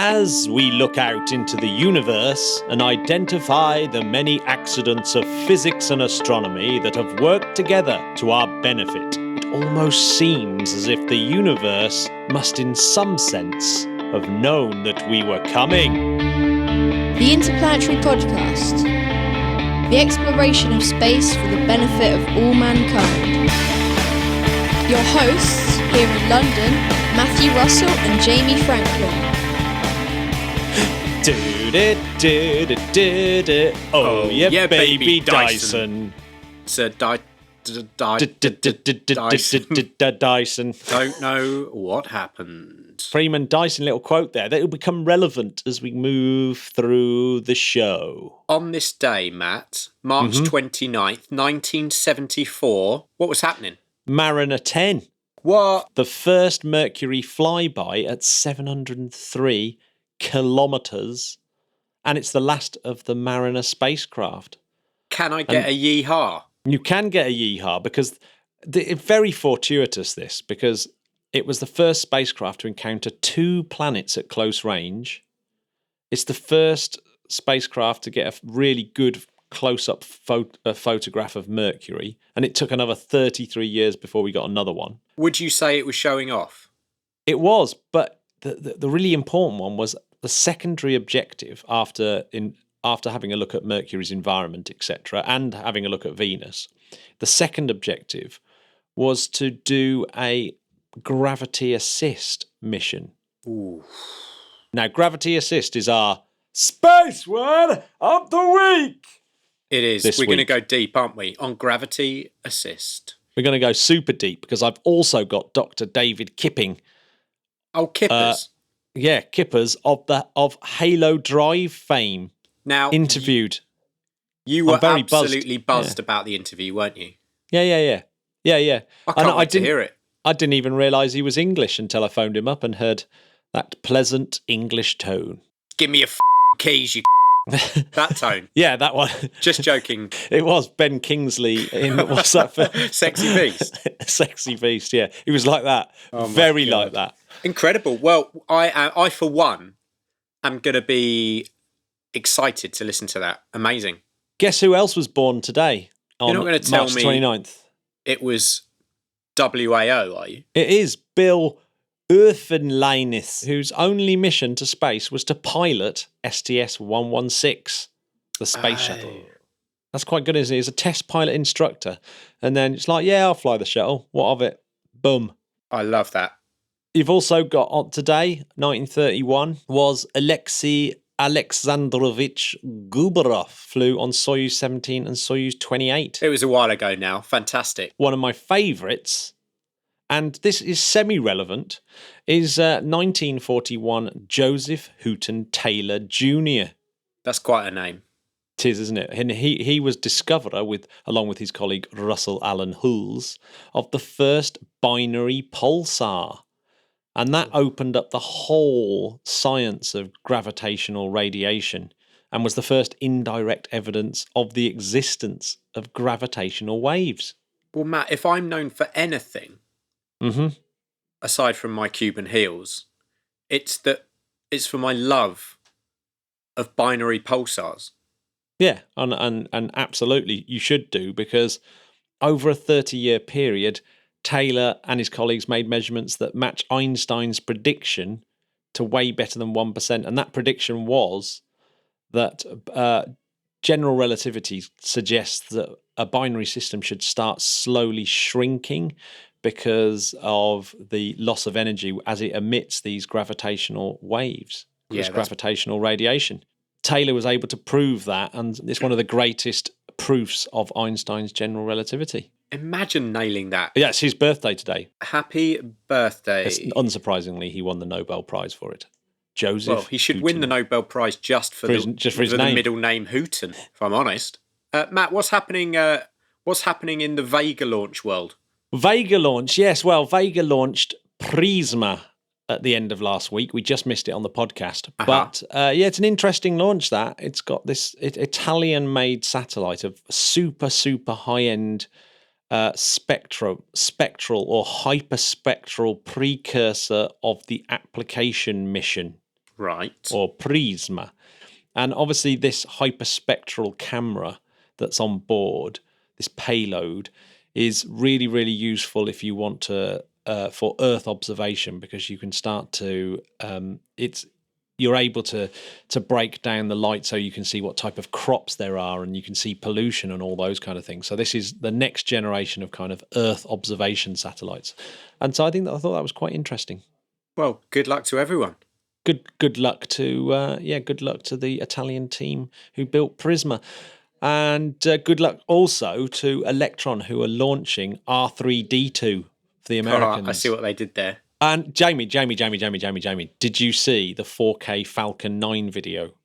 As we look out into the universe and identify the many accidents of physics and astronomy that have worked together to our benefit, it almost seems as if the universe must in some sense have known that we were coming. The Interplanetary Podcast. The exploration of space for the benefit of all mankind. Your hosts here in London, Matthew Russell and Jamie Franklin. Oh yeah, baby Dyson. Sir Dyson. Dyson. Don't know what happened. Freeman Dyson, little quote there that will become relevant as we move through the show. On this day, Matt, March 29th, 1974, what was happening? Mariner 10. What? The first Mercury flyby at 703 kilometres, and it's the last of the Mariner spacecraft. Can I get a yeehaw? You can get a yeehaw because it's very fortuitous, this, because it was the first spacecraft to encounter two planets at close range. It's the first spacecraft to get a really good close-up photograph of Mercury, and it took another 33 years before we got another one. Would you say it was showing off? It was, but the really important one was the secondary objective after having a look at Mercury's environment, etc., and having a look at Venus. The second objective was to do a gravity assist mission. Ooh. Now, gravity assist is our space word of the week. It is. We're going to go deep, aren't we, on gravity assist. We're going to go super deep because I've also got Dr. David Kipping. Oh, Kippers. Kippers of Halo Drive fame. Now, interviewed. You were absolutely buzzed about the interview, weren't you? Yeah. I can't wait to hear it. I didn't even realise he was English until I phoned him up and heard that pleasant English tone. Give me your keys, you that tone. Yeah, that one. Just joking. It was Ben Kingsley in what's that film? Sexy Beast. Sexy Beast, yeah. He was like that. Very like that. Incredible. Well, I for one am going to be excited to listen to that. Amazing. Guess who else was born today on You're not going to tell March me 29th? It was WAO, are you? It is Bill Urfanlanis, whose only mission to space was to pilot STS-116, the space shuttle. That's quite good, isn't it? He's a test pilot instructor. And then it's like, yeah, I'll fly the shuttle. What of it? Boom. I love that. You've also got on today, 1931, was Alexei Alexandrovich Gubarov flew on Soyuz 17 and Soyuz 28. It was a while ago now. Fantastic. One of my favourites, and this is semi-relevant, is 1941 Joseph Houghton Taylor Jr. That's quite a name. It is, isn't it? And he was discoverer, along with his colleague Russell Allen Hulse, of the first binary pulsar. And that opened up the whole science of gravitational radiation and was the first indirect evidence of the existence of gravitational waves. Well, Matt, if I'm known for anything, aside from my Cuban heels, it's for my love of binary pulsars. Yeah, and absolutely you should do, because over a 30-year period, Taylor and his colleagues made measurements that match Einstein's prediction to way better than 1%. And that prediction was that general relativity suggests that a binary system should start slowly shrinking because of the loss of energy as it emits these gravitational waves, gravitational radiation. Taylor was able to prove that, and it's one of the greatest proofs of Einstein's general relativity. Imagine nailing that. Yeah, it's his birthday today. Happy birthday. Unsurprisingly, he won the Nobel Prize for it. Joseph. Well, he should Houghton. win the Nobel Prize just for his name. middle name Houghton, if I'm honest. Matt, what's happening in the Vega launch world? Vega launch, yes. Well, Vega launched Prisma at the end of last week. We just missed it on the podcast. But it's an interesting launch, that. It's got this Italian-made satellite of super high-end spectral or hyperspectral precursor of the application mission. Right. or prisma. And obviously this hyperspectral camera that's on board, this payload, is really, really useful if you want to for Earth observation, because you can start to you're able to break down the light so you can see what type of crops there are, and you can see pollution and all those kind of things. So this is the next generation of kind of Earth observation satellites, and so I thought that was quite interesting. Well, good luck to everyone. Good luck to good luck to the Italian team who built Prisma. And good luck also to Electron, who are launching R3D2 for the Americans. I see what they did there. And Jamie, did you see the 4K Falcon 9 video?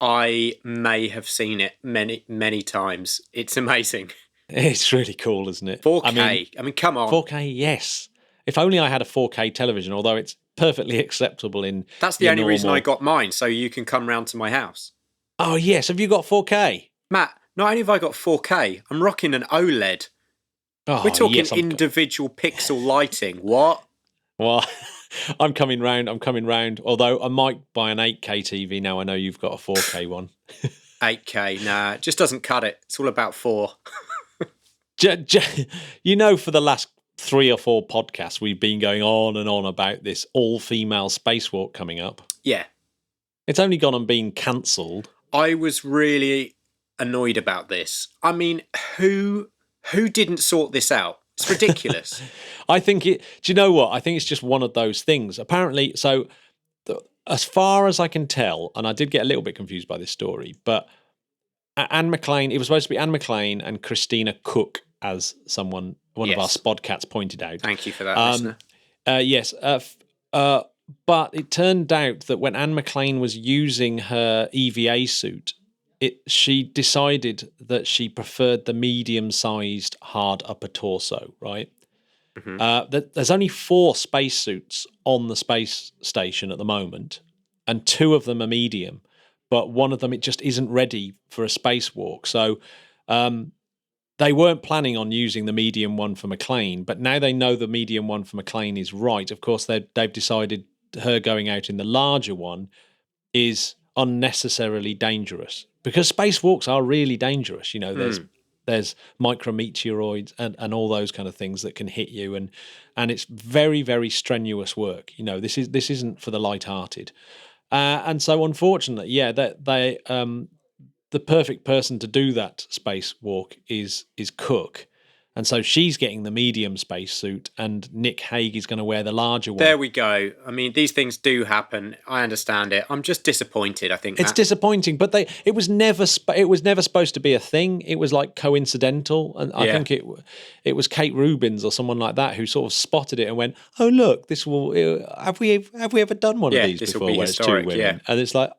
I may have seen it many times. It's amazing. It's really cool, isn't it? 4K. I mean, come on. 4K, yes. If only I had a 4K television, although it's perfectly acceptable in. That's the only reason I got mine, so you can come round to my house. Oh, yes. Have you got 4K? Matt, not only have I got 4K, I'm rocking an OLED. Oh, we're talking yes, individual pixel lighting. What? Well, I'm coming round. Although I might buy an 8K TV now. I know you've got a 4K one. 8K, nah, it just doesn't cut it. It's all about 4. You know, for the last 3 or 4 podcasts, we've been going on and on about this all-female spacewalk coming up. Yeah. It's only gone and been cancelled. I was really annoyed about this. I mean, who didn't sort this out? It's ridiculous. I think do you know what? I think it's just one of those things. Apparently, so as far as I can tell, and I did get a little bit confused by this story, but Anne McLean, it was supposed to be Anne McLean and Christina Cook, as one of our Spodcats pointed out. Thank you for that, listener. Yes. But it turned out that when Anne McLean was using her EVA suit, she decided that she preferred the medium-sized hard upper torso, right? Mm-hmm. There's only 4 spacesuits on the space station at the moment, and 2 of them are medium, but one of them, it just isn't ready for a spacewalk. So they weren't planning on using the medium one for McLean, but now they know the medium one for McLean is right. Of course, they've decided her going out in the larger one is unnecessarily dangerous, because spacewalks are really dangerous. You know, there's micrometeoroids and all those kind of things that can hit you, and it's very, very strenuous work. You know, this isn't for the light-hearted, and so unfortunately, the perfect person to do that spacewalk is Cook. And so she's getting the medium spacesuit, and Nick Hague is going to wear the larger one. There we go. I mean, these things do happen. I understand it. I'm just disappointed, I think. It's disappointing, but it was never supposed to be a thing. It was like coincidental, and I think it was Kate Rubins or someone like that who sort of spotted it and went, "Oh, look, this will have we ever done one of these this before will be where historic, it's 2 women?" And it's like,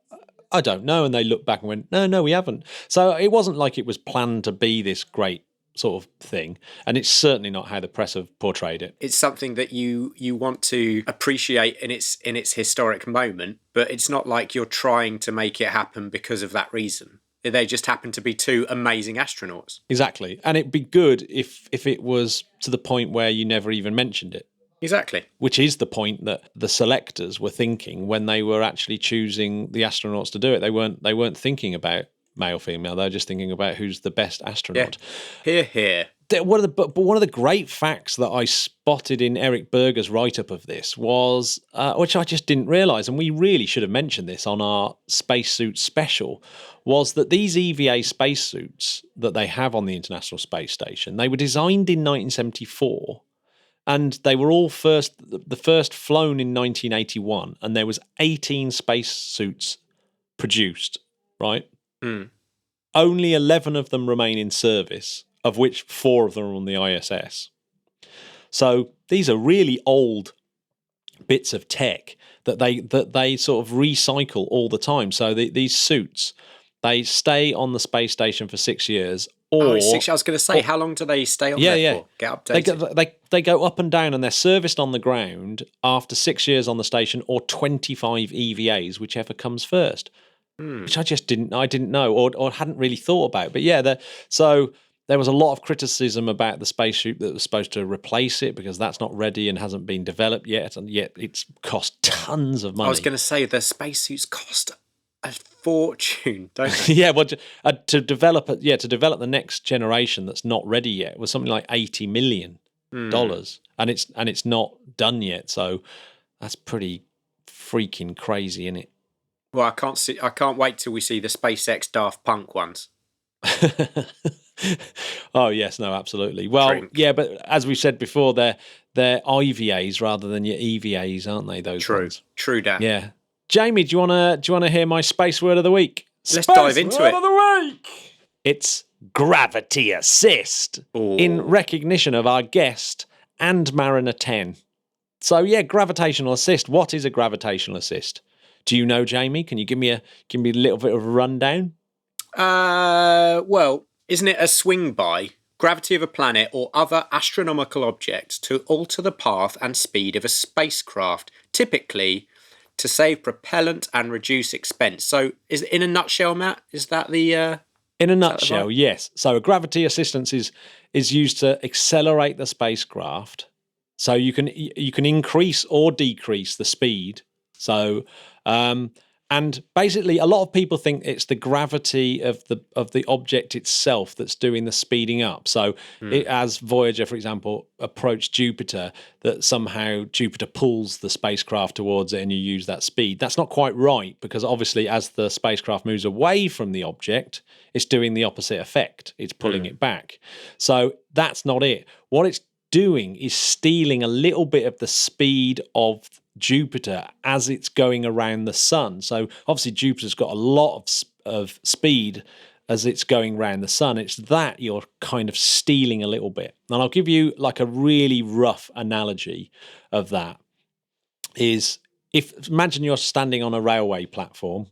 I don't know. And they looked back and went, no, we haven't. So it wasn't like it was planned to be this great sort of thing, and it's certainly not how the press have portrayed it. It's something that you want to appreciate in its historic moment, but it's not like you're trying to make it happen because of that reason. They just happen to be 2 amazing astronauts. Exactly. And it'd be good if it was to the point where you never even mentioned it. Exactly. Which is the point that the selectors were thinking when they were actually choosing the astronauts to do it. They weren't thinking about male, female. They're just thinking about who's the best astronaut. Yeah. Here. One of the great facts that I spotted in Eric Berger's write-up of this was, which I just didn't realise, and we really should have mentioned this on our spacesuit special, was that these EVA spacesuits that they have on the International Space Station, they were designed in 1974, and they were all the first flown in 1981, and there was 18 spacesuits produced, right? Only 11 of them remain in service, of which 4 of them are on the ISS. So these are really old bits of tech that they sort of recycle all the time. So these suits, they stay on the space station for 6 years. Or 6 years. I was going to say, how long do they stay on there for? Get updated. They go up and down, and they're serviced on the ground after 6 years on the station, or 25 EVAs, whichever comes first. Which I didn't know or hadn't really thought about. But yeah, they're There was a lot of criticism about the spacesuit that was supposed to replace it because that's not ready and hasn't been developed yet, and yet it's cost tons of money. I was going to say the spacesuits cost a fortune, don't they? Yeah, well, to develop the next generation that's not ready yet was something like $80 million, and it's not done yet. So that's pretty freaking crazy, isn't it? Well, I can't wait till we see the SpaceX Daft Punk ones. Oh yes, no, absolutely. Well, yeah, but as we said before, they're IVAs rather than your EVAs, aren't they? Those ones. True, Dan. Yeah. Jamie, do you wanna hear my space word of the week? Let's dive into it. Word of the week. It's gravity assist in recognition of our guest and Mariner 10. So yeah, gravitational assist. What is a gravitational assist? Do you know, Jamie? Can you give me a little bit of a rundown? Well, isn't it a swing by gravity of a planet or other astronomical object to alter the path and speed of a spacecraft, typically to save propellant and reduce expense? So, in a nutshell, Matt, is that the? In a nutshell, yes. So, a gravity assistance is used to accelerate the spacecraft. So you can increase or decrease the speed. So, and basically, a lot of people think it's the gravity of the object itself that's doing the speeding up. So, as Voyager, for example, approached Jupiter, that somehow Jupiter pulls the spacecraft towards it, and you use that speed. That's not quite right, because obviously, as the spacecraft moves away from the object, it's doing the opposite effect. It's pulling it back. So that's not it. What it's doing is stealing a little bit of the speed of Jupiter as it's going around the sun. So obviously Jupiter's got a lot of speed as it's going around the sun. It's that you're kind of stealing a little bit. And I'll give you like a really rough analogy of that. Imagine you're standing on a railway platform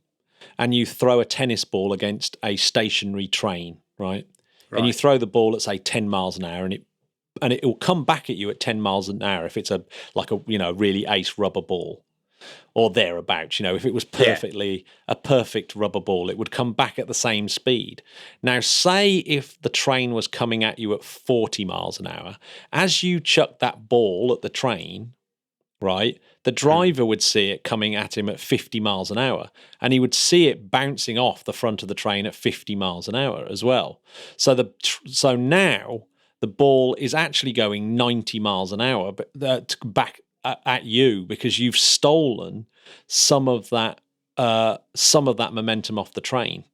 and you throw a tennis ball against a stationary train, right? And you throw the ball at say 10 miles an hour, and it will come back at you at 10 miles an hour if it's a really ace rubber ball or thereabouts. If it was a perfect rubber ball, it would come back at the same speed. Now, say if the train was coming at you at 40 miles an hour, as you chuck that ball at the train, right, the driver would see it coming at him at 50 miles an hour, and he would see it bouncing off the front of the train at 50 miles an hour as well. So now the ball is actually going 90 miles an hour back at you because you've stolen some of that momentum off the train.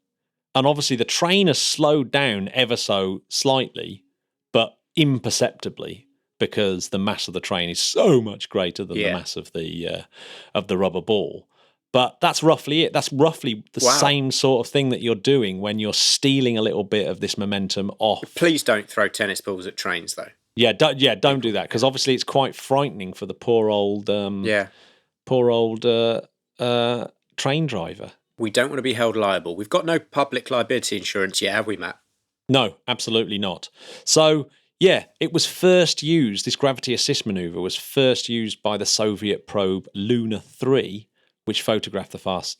And obviously the train has slowed down ever so slightly, but imperceptibly, because the mass of the train is so much greater than the mass of the rubber ball. But that's roughly it. That's roughly the same sort of thing that you're doing when you're stealing a little bit of this momentum off. Please don't throw tennis balls at trains, though. Don't do that, because obviously it's quite frightening for the poor old train driver. We don't want to be held liable. We've got no public liability insurance yet, have we, Matt? No, absolutely not. So, yeah, it was first used, this gravity assist maneuver was first used by the Soviet probe Luna 3, which photographed the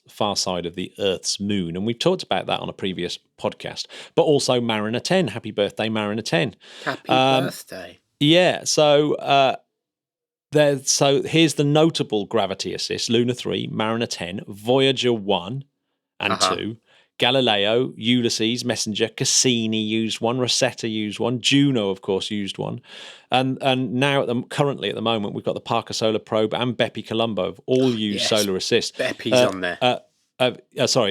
far side of the Earth's moon. And we've talked about that on a previous podcast. But also Mariner 10. Happy birthday, Mariner 10. Happy birthday. Yeah, so here's the notable gravity assist: Luna 3, Mariner 10, Voyager 1 and 2, Galileo, Ulysses, Messenger, Cassini used one, Rosetta used one, Juno, of course, used one, and now currently at the moment we've got the Parker Solar Probe and Bepi Colombo have all used solar assist. Bepi's on there.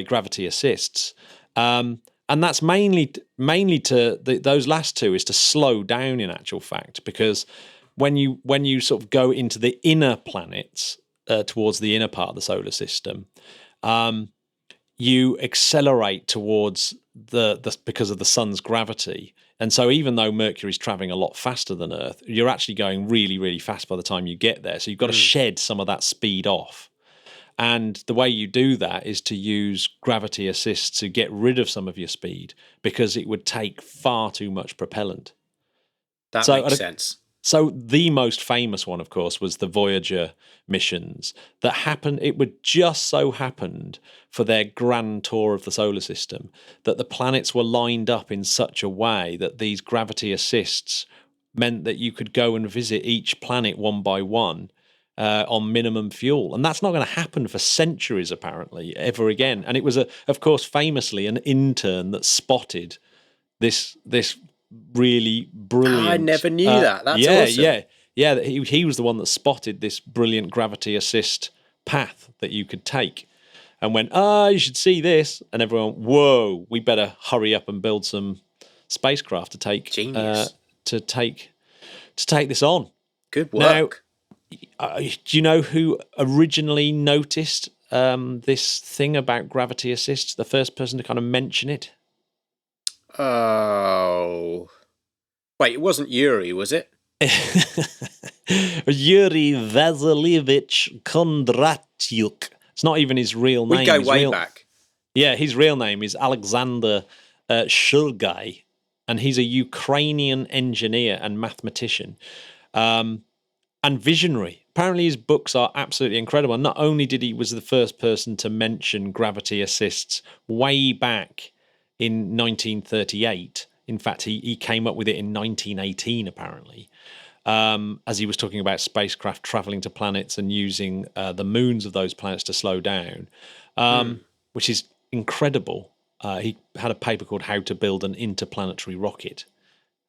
Gravity assists, and that's mainly to those last two is to slow down. In actual fact, because when you sort of go into the inner planets towards the inner part of the solar system, you accelerate towards because of the sun's gravity. And so even though Mercury's traveling a lot faster than Earth, you're actually going really, really fast by the time you get there. So you've got to shed some of that speed off. And the way you do that is to use gravity assist to get rid of some of your speed, because it would take far too much propellant. That makes sense. So the most famous one, of course, was the Voyager missions that happened. It would just so happened for their grand tour of the solar system that the planets were lined up in such a way that these gravity assists meant that you could go and visit each planet one by one on minimum fuel. And that's not going to happen for centuries, apparently, ever again. And it was, of course, famously an intern that spotted this really brilliant. I never knew that. That's awesome. Yeah. He was the one that spotted this brilliant gravity assist path that you could take, and went, you should see this. And everyone, whoa, we better hurry up and build some spacecraft to take to take this on. Good work. Now, do you know who originally noticed this thing about gravity assist? The first person to kind of mention it. Oh. Wait, it wasn't Yuri, was it? Yuri Vasilievich Kondratyuk. It's not even his real name. We go way back. Yeah, his real name is Alexander Shulgai, and he's a Ukrainian engineer and mathematician and visionary. Apparently his books are absolutely incredible. And not only was the first person to mention gravity assists way back in 1938. In fact, he came up with it in 1918, apparently, as he was talking about spacecraft traveling to planets and using the moons of those planets to slow down, which is incredible. He had a paper called "How to Build an Interplanetary Rocket."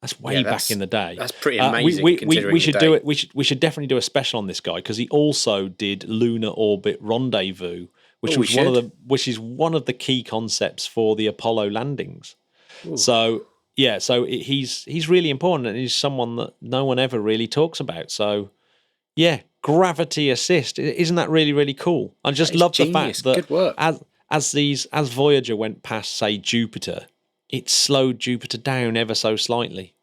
That's way back in the day. That's pretty amazing. We should do it. We should definitely do a special on this guy because he also did Lunar Orbit Rendezvous, which is one of the key concepts for the Apollo landings. Ooh. So he's really important, and he's someone that no one ever really talks about. So yeah, gravity assist, isn't that really, really cool? I just love the fact that good work. as Voyager went past, say, Jupiter, it slowed Jupiter down ever so slightly.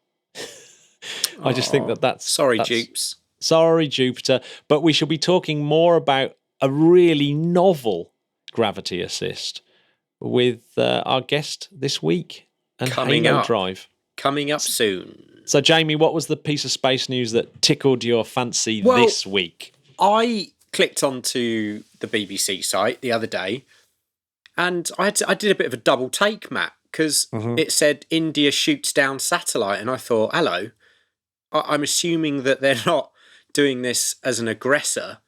I just think that's Jupes. Sorry, Jupiter, but we should be talking more about a really novel gravity assist with our guest this week and Halo Drive. Coming up soon. So, Jamie, what was the piece of space news that tickled your fancy this week? I clicked onto the BBC site the other day and I did a bit of a double take, Matt, because it said India shoots down satellite, and I thought, hello, I'm assuming that they're not doing this as an aggressor.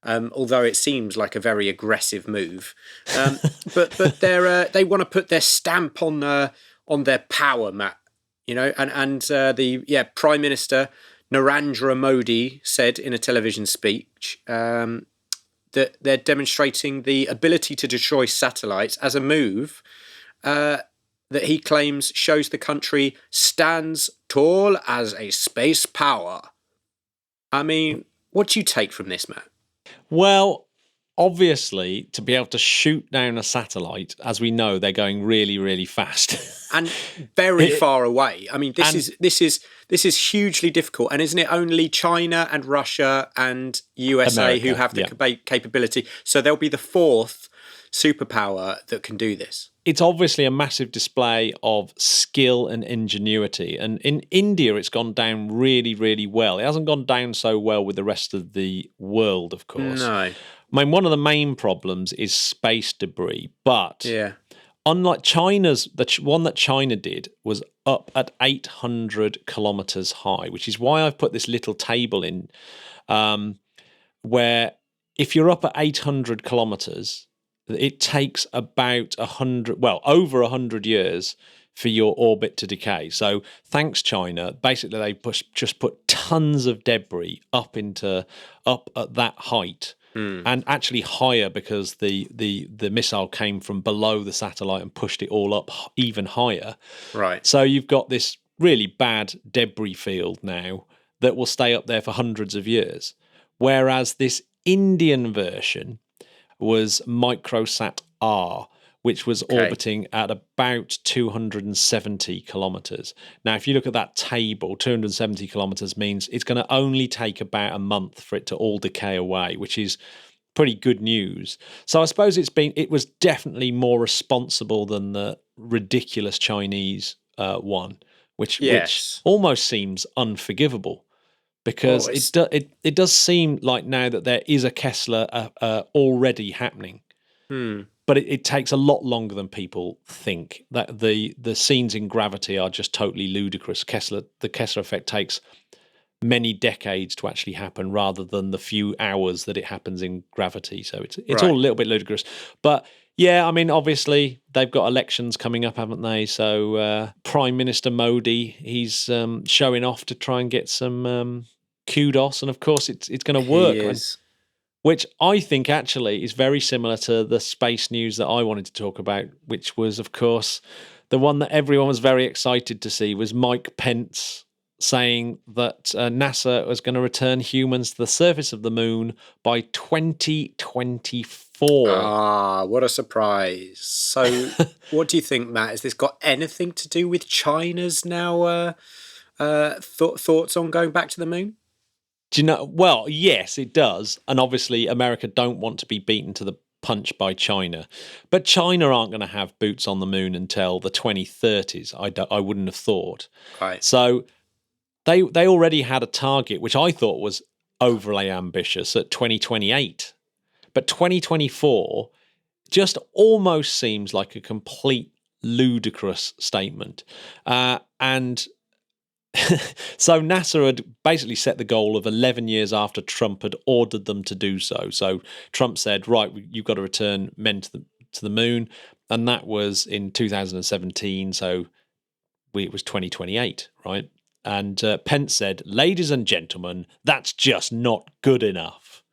Although it seems like a very aggressive move, but they want to put their stamp on their power, Matt. You know, and the Prime Minister Narendra Modi said in a television speech that they're demonstrating the ability to destroy satellites as a move that he claims shows the country stands tall as a space power. I mean, what do you take from this, Matt? Well, obviously, to be able to shoot down a satellite, as we know, they're going really, really fast and very far away. I mean, this is hugely difficult. And isn't it only China and Russia and USA America, who have the capability? So they'll be the fourth superpower that can do this. It's obviously a massive display of skill and ingenuity. And in India, it's gone down really, really well. It hasn't gone down so well with the rest of the world, of course. No. I mean, one of the main problems is space debris. But unlike the one that China did was up at 800 kilometers high, which is why I've put this little table in where if you're up at 800 kilometers, it takes about over 100 years for your orbit to decay. So thanks, China. Basically, they just put tons of debris up at that height and actually higher because the missile came from below the satellite and pushed it all up even higher. Right. So you've got this really bad debris field now that will stay up there for hundreds of years. Whereas this Indian version was Microsat R, which was orbiting at about 270 kilometers. Now, if you look at that table, 270 kilometers means it's going to only take about a month for it to all decay away, which is pretty good news. So I suppose it was definitely more responsible than the ridiculous Chinese one, which almost seems unforgivable. because Oh, it does seem like now that there is a Kessler already happening. But it takes a lot longer than people think. That the scenes in Gravity are just totally ludicrous. The Kessler effect takes many decades to actually happen, rather than the few hours that it happens in Gravity. So it's all a little bit ludicrous. But yeah, I mean, obviously they've got elections coming up, haven't they? So Prime Minister Modi, he's showing off to try and get some kudos, and of course it's going to work. He is. Which I think actually is very similar to the space news that I wanted to talk about, which was, of course, the one that everyone was very excited to see was Mike Pence saying that NASA was going to return humans to the surface of the moon by 2024. Ah, what a surprise. So what do you think, Matt? Has this got anything to do with China's now thoughts on going back to the moon? Do you know? Well, yes, it does. And obviously, America don't want to be beaten to the punch by China. But China aren't going to have boots on the moon until the 2030s, I wouldn't have thought. Right. So they already had a target, which I thought was overly ambitious, at 2028. But 2024 just almost seems like a complete ludicrous statement. And so NASA had basically set the goal of 11 years after Trump had ordered them to do so. So Trump said, right, you've got to return men to the moon. And that was in 2017. So it was 2028, right? And Pence said, ladies and gentlemen, that's just not good enough.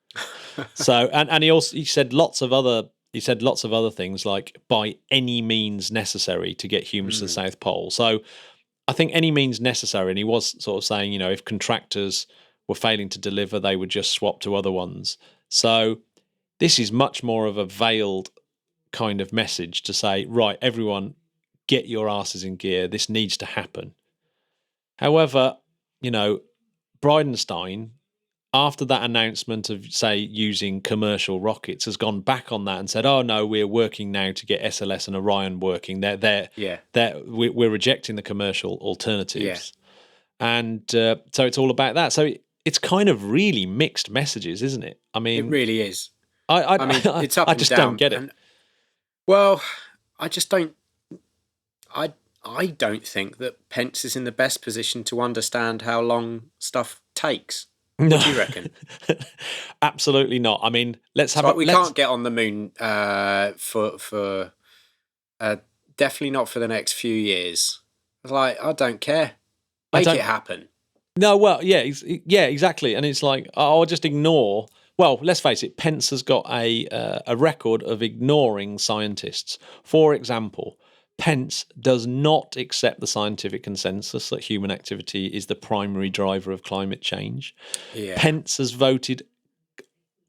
So, and he said lots of other things, like by any means necessary to get humans to the South Pole. So I think any means necessary, and he was sort of saying, if contractors were failing to deliver, they would just swap to other ones. So this is much more of a veiled kind of message to say, right, everyone, get your asses in gear. This needs to happen. However, Bridenstine, after that announcement of, say, using commercial rockets, has gone back on that and said, "Oh no, we're working now to get SLS and Orion working. We're rejecting the commercial alternatives." And so it's all about that. So it's kind of really mixed messages, isn't it? I mean, it really is. I mean, it's up I and just down. don't get it. And, well, I just don't. I don't think that Pence is in the best position to understand how long stuff takes. What do you reckon? Absolutely not. I mean, we can't get on the moon for definitely not for the next few years. Like, I don't care. Make it happen. No, well, yeah, exactly. And it's like, I'll just ignore. Well, let's face it, Pence has got a record of ignoring scientists. For example, Pence does not accept the scientific consensus that human activity is the primary driver of climate change. Yeah. Pence has voted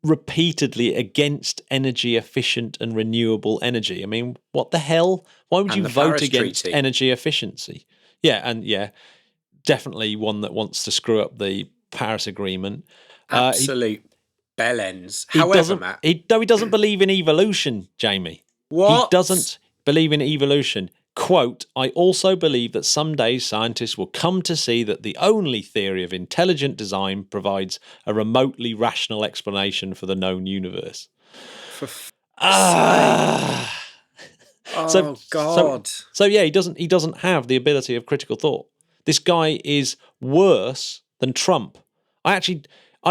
repeatedly against energy efficient and renewable energy. I mean, what the hell? Why would you vote against energy efficiency? Yeah, and definitely one that wants to screw up the Paris Agreement. Absolute bellends. However, Matt, he doesn't believe in evolution, Jamie. What? He doesn't believe in evolution. Quote, I also believe that someday scientists will come to see that the only theory of intelligent design provides a remotely rational explanation for the known universe. Oh, God. So yeah, he doesn't have the ability of critical thought. This guy is worse than Trump. I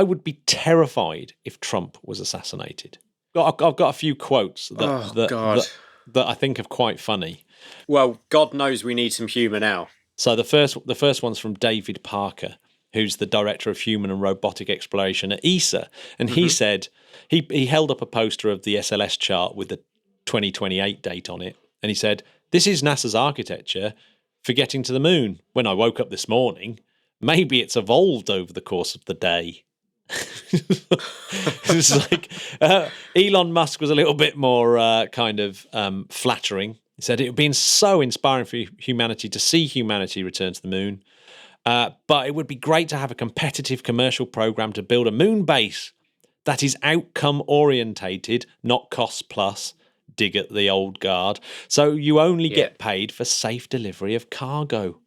would be terrified if Trump was assassinated. I've got a few quotes that I think are quite funny. Well, God knows we need some humour now. So the first one's from David Parker, who's the director of human and robotic exploration at ESA, and he said he held up a poster of the SLS chart with the 2028 date on it, and he said, "This is NASA's architecture for getting to the moon. When I woke up this morning, maybe it's evolved over the course of the day." It's like Elon Musk was a little bit more flattering. He said it would be so inspiring for humanity to see humanity return to the moon, but it would be great to have a competitive commercial program to build a moon base that is outcome orientated, not cost plus. Dig at the old guard. So you only get paid for safe delivery of cargo.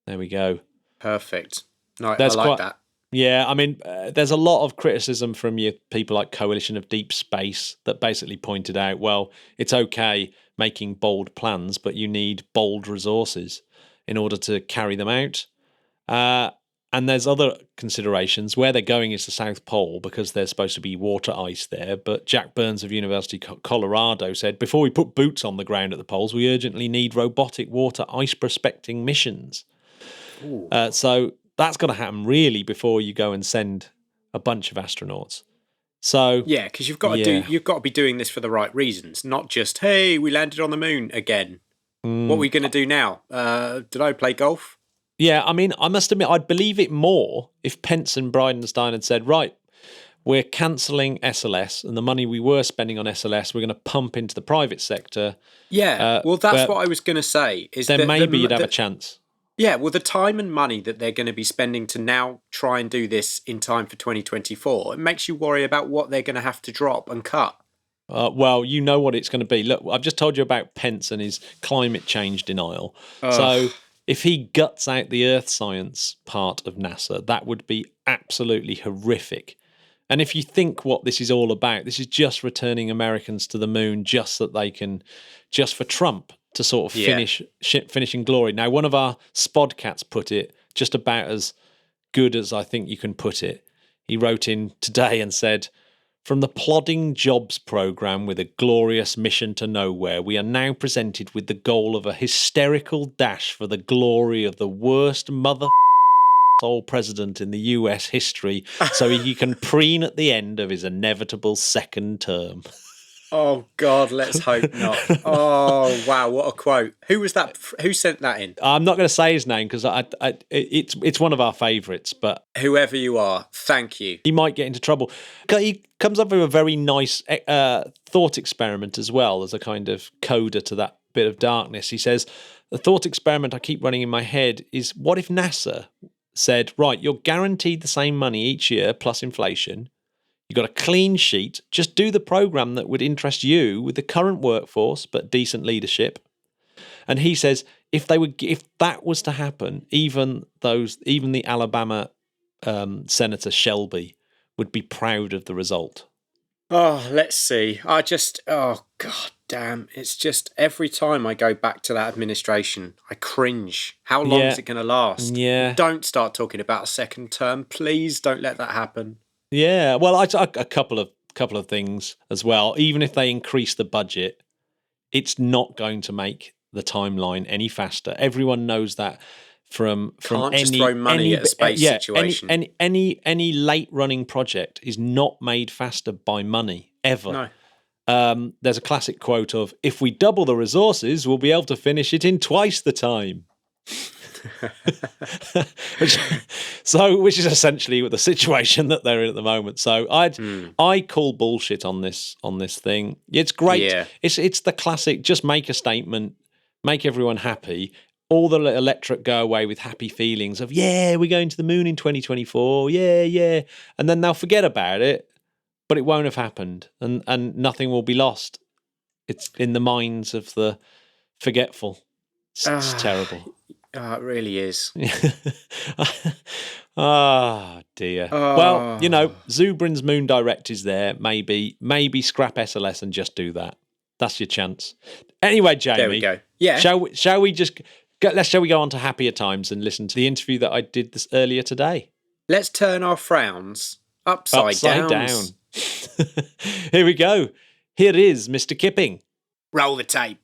There we go. Perfect. No, I like that. Yeah, I mean, there's a lot of criticism from your people like Coalition of Deep Space that basically pointed out, well, it's okay making bold plans, but you need bold resources in order to carry them out. And there's other considerations. Where they're going is the South Pole because there's supposed to be water ice there. But Jack Burns of University of Colorado said, before we put boots on the ground at the poles, we urgently need robotic water ice prospecting missions. So that's got to happen really before you go and send a bunch of astronauts. So yeah, because you've got to be doing this for the right reasons, not just, hey, we landed on the moon again. What are we going to do now? Did I play golf? Yeah, I mean, I must admit, I'd believe it more if Pence and Bridenstine had said, right, we're cancelling SLS and the money we were spending on SLS, we're going to pump into the private sector. Yeah, well, that's what I was going to say. Is then maybe you'd have a chance. Yeah, well, the time and money that they're going to be spending to now try and do this in time for 2024, it makes you worry about what they're going to have to drop and cut. Well, you know what it's going to be. Look, I've just told you about Pence and his climate change denial. So if he guts out the earth science part of NASA, that would be absolutely horrific. And if you think what this is all about, this is just returning Americans to the moon just that they can, just for Trump to sort of finish in glory. Now, one of our spodcats put it just about as good as I think you can put it. He wrote in today and said, from the plodding jobs program with a glorious mission to nowhere, we are now presented with the goal of a hysterical dash for the glory of the worst old president in the US history so he can preen at the end of his inevitable second term. Oh, God, let's hope not. Oh, wow, what a quote. Who was that? Who sent that in? I'm not going to say his name because it's one of our favourites, but... Whoever you are, thank you. He might get into trouble. He comes up with a very nice thought experiment as well as a kind of coda to that bit of darkness. He says, the thought experiment I keep running in my head is, what if NASA said, right, you're guaranteed the same money each year plus inflation. You've got a clean sheet. Just do the program that would interest you with the current workforce, but decent leadership. And he says, if that was to happen, even the Alabama Senator Shelby would be proud of the result. Oh, let's see. Oh, God damn. It's just every time I go back to that administration, I cringe. How long is it going to last? Yeah. Don't start talking about a second term. Please don't let that happen. Yeah, well, a couple of things as well. Even if they increase the budget, it's not going to make the timeline any faster. Everyone knows that from Can't any just throw money at a space situation. Any late running project is not made faster by money ever. No. There's a classic quote of, "If we double the resources, we'll be able to finish it in twice the time." which is essentially the situation that they're in at the moment. So I call bullshit on this thing. It's great. Yeah. It's the classic. Just make a statement, make everyone happy. All the electorate go away with happy feelings of we're going to the moon in 2024. Yeah, and then they'll forget about it, but it won't have happened, and nothing will be lost. It's in the minds of the forgetful. It's terrible. Oh, it really is. Dear. Well, Zubrin's Moon Direct is there. Maybe scrap SLS and just do that. That's your chance. Anyway, Jamie. There we go. Yeah. Shall we go on to happier times and listen to the interview that I did this earlier today? Let's turn our frowns upside down. Here we go. Here is Mr. Kipping. Roll the tape.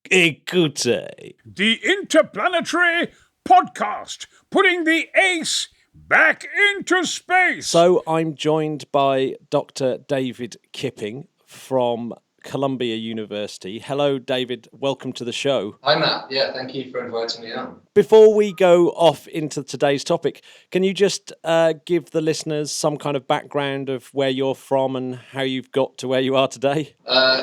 Écoutez. The Interplanetary Podcast, putting the ace back into space. So I'm joined by Dr. David Kipping from Columbia University. Hello, David. Welcome to the show. Hi, Matt. Yeah, thank you for inviting me on. Before we go off into today's topic, can you just give the listeners some kind of background of where you're from and how you've got to where you are today?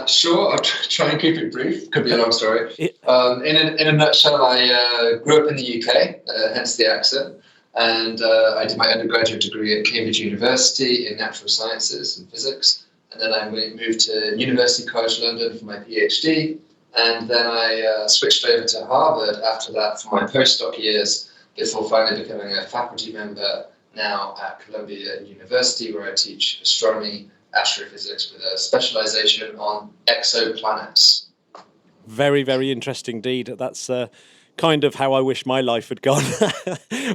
Sure. I'll try and keep it brief. Could be a long story. In a nutshell, I grew up in the UK, hence the accent. And I did my undergraduate degree at Cambridge University in natural sciences and physics. And then I moved to University College London for my PhD. And then I switched over to Harvard after that for my postdoc years before finally becoming a faculty member now at Columbia University, where I teach astronomy, astrophysics with a specialization on exoplanets. Very, very interesting indeed. That's kind of how I wish my life had gone.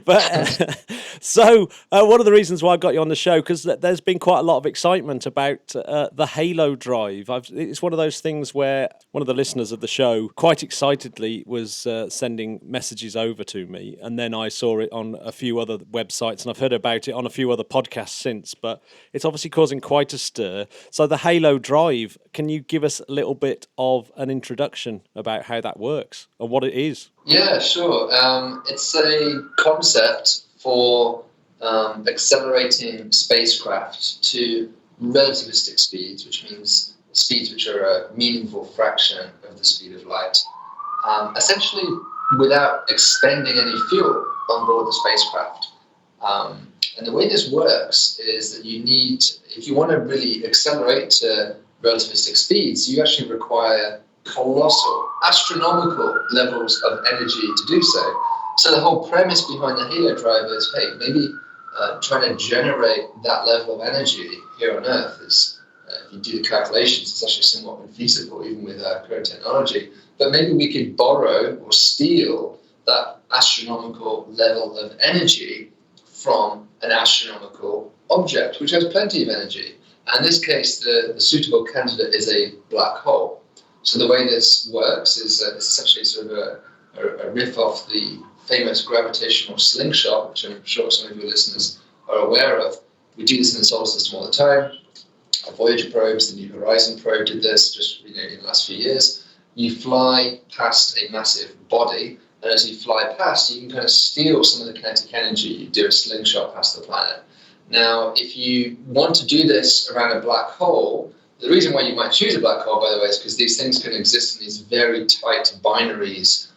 But so one of the reasons why I got you on the show, because there's been quite a lot of excitement about the Halo drive. It's one of those things where one of the listeners of the show quite excitedly was sending messages over to me, and then I saw it on a few other websites, and I've heard about it on a few other podcasts since, but it's obviously causing quite a stir. So the Halo drive, can you give us a little bit of an introduction about how that works and what it is? Yeah, sure. It's a concept for accelerating spacecraft to relativistic speeds, which means speeds which are a meaningful fraction of the speed of light, essentially without expending any fuel on board the spacecraft. And the way this works is that you need, if you want to really accelerate to relativistic speeds, you actually require colossal, astronomical levels of energy to do so. So the whole premise behind the Halo drive is, hey, maybe trying to generate that level of energy here on Earth is, if you do the calculations, it's actually somewhat infeasible, even with current technology. But maybe we could borrow or steal that astronomical level of energy from an astronomical object, which has plenty of energy. And in this case, the suitable candidate is a black hole. So the way this works is it's essentially sort of a riff off the famous gravitational slingshot, which I'm sure some of your listeners are aware of. We do this in the solar system all the time. Our Voyager probes, the New Horizon probe did this just in the last few years. You fly past a massive body, and as you fly past, you can kind of steal some of the kinetic energy. You do a slingshot past the planet. Now, if you want to do this around a black hole, the reason why you might choose a black hole, by the way, is because these things can exist in these very tight binaries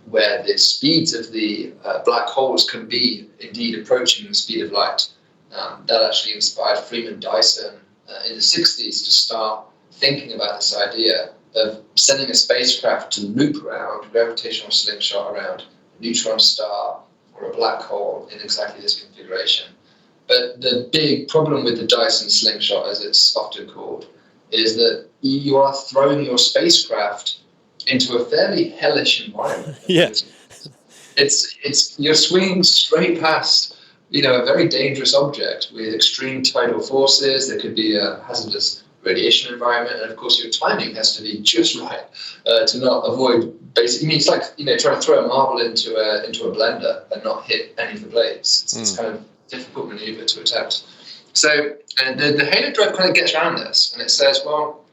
where the speeds of the black holes can be indeed approaching the speed of light. That actually inspired Freeman Dyson in the 60s to start thinking about this idea of sending a spacecraft to loop around, gravitational slingshot around a neutron star or a black hole in exactly this configuration. But the big problem with the Dyson slingshot, as it's often called, is that you are throwing your spacecraft into a fairly hellish environment. Yeah. It's you're swinging straight past, a very dangerous object with extreme tidal forces. There could be a hazardous radiation environment, and of course your timing has to be just right to not avoid it's like trying to throw a marble into a blender and not hit any of the blades. It's kind of difficult maneuver to attempt. So the Halo drive kind of gets around this, and it says, well,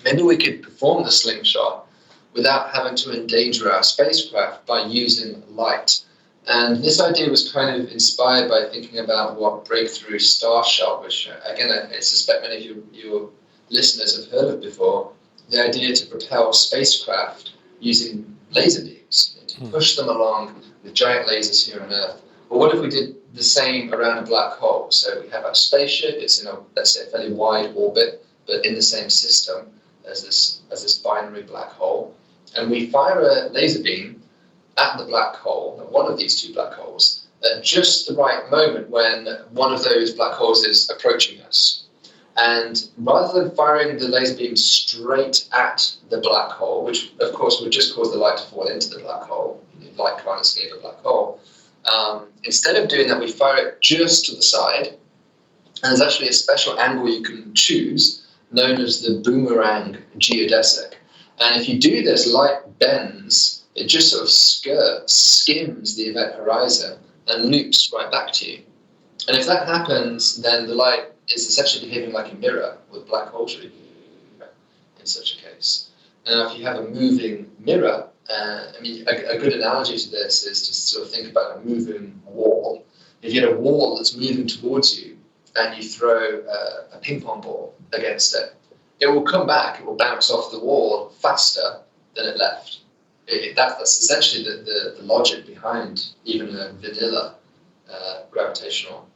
maybe we could perform the slingshot without having to endanger our spacecraft by using light. And this idea was kind of inspired by thinking about what breakthrough starshot, which again I suspect many of your listeners have heard of before, the idea to propel spacecraft using laser beams, to push them along with giant lasers here on Earth. But what if we did the same around a black hole? So we have our spaceship, it's in let's say a fairly wide orbit, but in the same system as this binary black hole. And we fire a laser beam at the black hole, at one of these two black holes, at just the right moment when one of those black holes is approaching us. And rather than firing the laser beam straight at the black hole, which of course would just cause the light to fall into the black hole, light can't escape a black hole, instead of doing that, we fire it just to the side. And there's actually a special angle you can choose, known as the boomerang geodesic. And if you do this, light bends, it just sort of skims the event horizon and loops right back to you. And if that happens, then the light is essentially behaving like a mirror, with black holes really in such a case. Now, if you have a moving mirror, a good analogy to this is to sort of think about a moving wall. If you had a wall that's moving towards you and you throw a ping pong ball against it, it will come back, it will bounce off the wall faster than it left. That's essentially the logic behind even a vanilla gravitational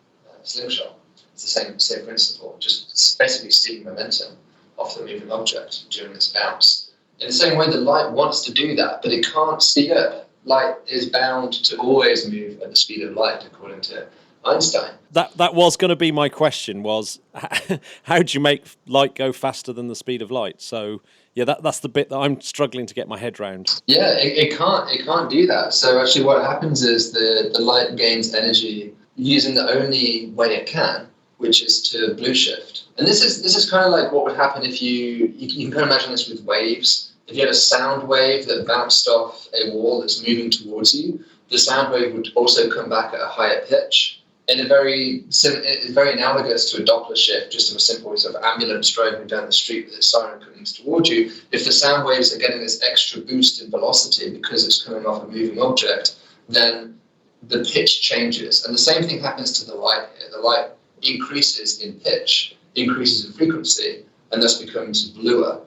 slingshot. It's the same principle, just basically stealing momentum off the moving object during this bounce. In the same way, the light wants to do that, but it can't speed up. Light is bound to always move at the speed of light, according to Einstein. That was going to be my question, was how do you make light go faster than the speed of light? So yeah, that's the bit that I'm struggling to get my head round. Yeah, it can't do that. So actually what happens is the light gains energy using the only way it can, which is to blue shift. And this is kind of like what would happen if you can kind of imagine this with waves. If you had a sound wave that bounced off a wall that's moving towards you, the sound wave would also come back at a higher pitch. And it's very analogous to a Doppler shift, just of a simple sort of ambulance driving down the street with its siren coming towards you. If the sound waves are getting this extra boost in velocity because it's coming off a moving object, then the pitch changes. And the same thing happens to the light here. The light increases in pitch, increases in frequency, and thus becomes bluer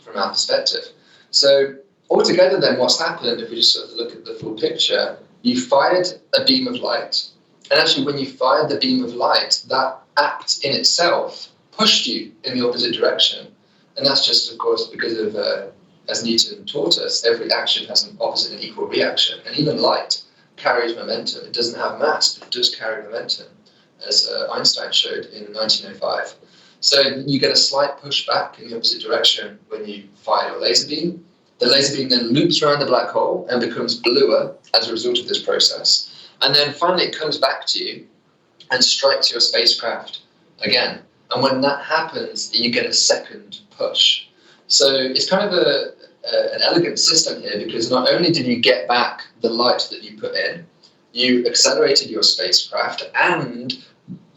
from our perspective. So altogether then what's happened, if we just sort of look at the full picture, you fired a beam of light. And actually, when you fired the beam of light, that act in itself pushed you in the opposite direction. And that's just, of course, because of, as Newton taught us, every action has an opposite and equal reaction. And even light carries momentum. It doesn't have mass, but it does carry momentum, as Einstein showed in 1905. So you get a slight push back in the opposite direction when you fire your laser beam. The laser beam then loops around the black hole and becomes bluer as a result of this process. And then finally it comes back to you and strikes your spacecraft again. And when that happens, you get a second push. So it's kind of an elegant system here, because not only did you get back the light that you put in, you accelerated your spacecraft, and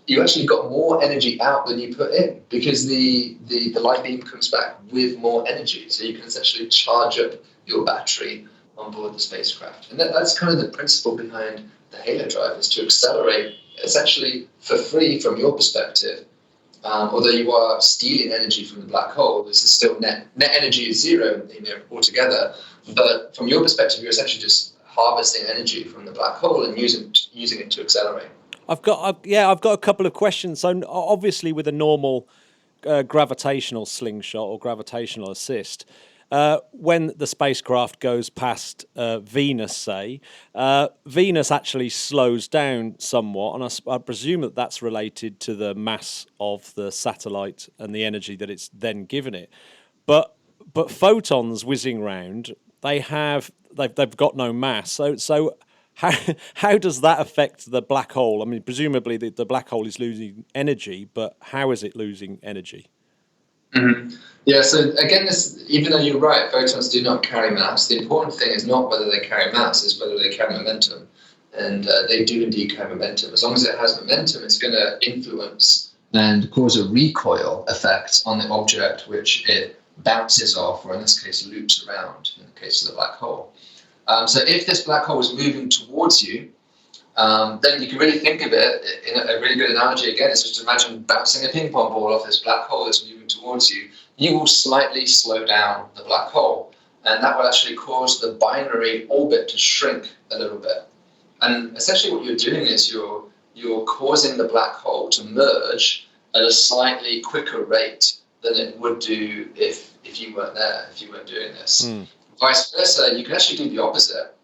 you actually got more energy out than you put in, because the light beam comes back with more energy. So you can essentially charge up your battery on board the spacecraft. And that's kind of the principle behind the Halo drive, is to accelerate essentially for free from your perspective. Although you are stealing energy from the black hole, this is still net energy is zero, altogether. But from your perspective, you're essentially just harvesting energy from the black hole and using it to accelerate. I've got a couple of questions. So obviously, with a normal gravitational slingshot or gravitational assist, when the spacecraft goes past Venus, say, Venus actually slows down somewhat, and I presume that that's related to the mass of the satellite and the energy that it's then given it. But photons whizzing round, they've got no mass. So how does that affect the black hole? I mean, presumably the black hole is losing energy, but how is it losing energy? Mm-hmm. Yeah, so again, even though you're right, photons do not carry mass, the important thing is not whether they carry mass, it's whether they carry momentum. And they do indeed carry momentum. As long as it has momentum, it's going to influence and cause a recoil effect on the object which it bounces off, or in this case, loops around, in the case of the black hole. So if this black hole is moving towards you, then you can really think of it in a really good analogy. Again, is just imagine bouncing a ping pong ball off this black hole that's moving towards you. You will slightly slow down the black hole, and that will actually cause the binary orbit to shrink a little bit. And essentially what you're doing is you're causing the black hole to merge at a slightly quicker rate than it would do if you weren't there, if you weren't doing this. Vice versa, you can actually do the opposite.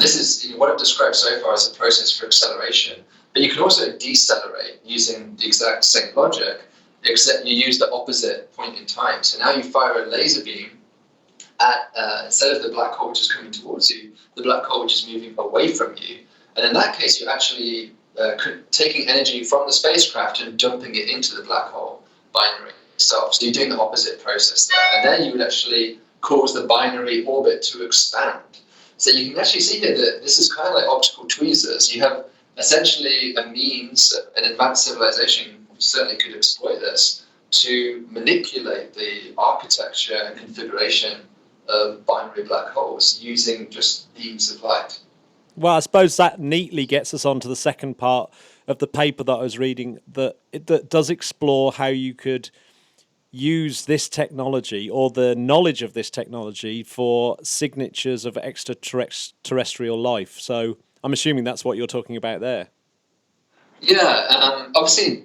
This is what I've described so far as a process for acceleration, but you can also decelerate using the exact same logic, except you use the opposite point in time. So now you fire a laser beam at, instead of the black hole which is coming towards you, the black hole which is moving away from you. And in that case, you're actually taking energy from the spacecraft and dumping it into the black hole binary itself. So you're doing the opposite process there. And then you would actually cause the binary orbit to expand. So you can actually see here that this is kind of like optical tweezers. You have essentially a means, an advanced civilization certainly could exploit this, to manipulate the architecture and configuration of binary black holes using just beams of light. Well, I suppose that neatly gets us on to the second part of the paper that I was reading, that does explore how you could use this technology, or the knowledge of this technology, for signatures of extraterrestrial life. So I'm assuming that's what you're talking about there. Yeah, obviously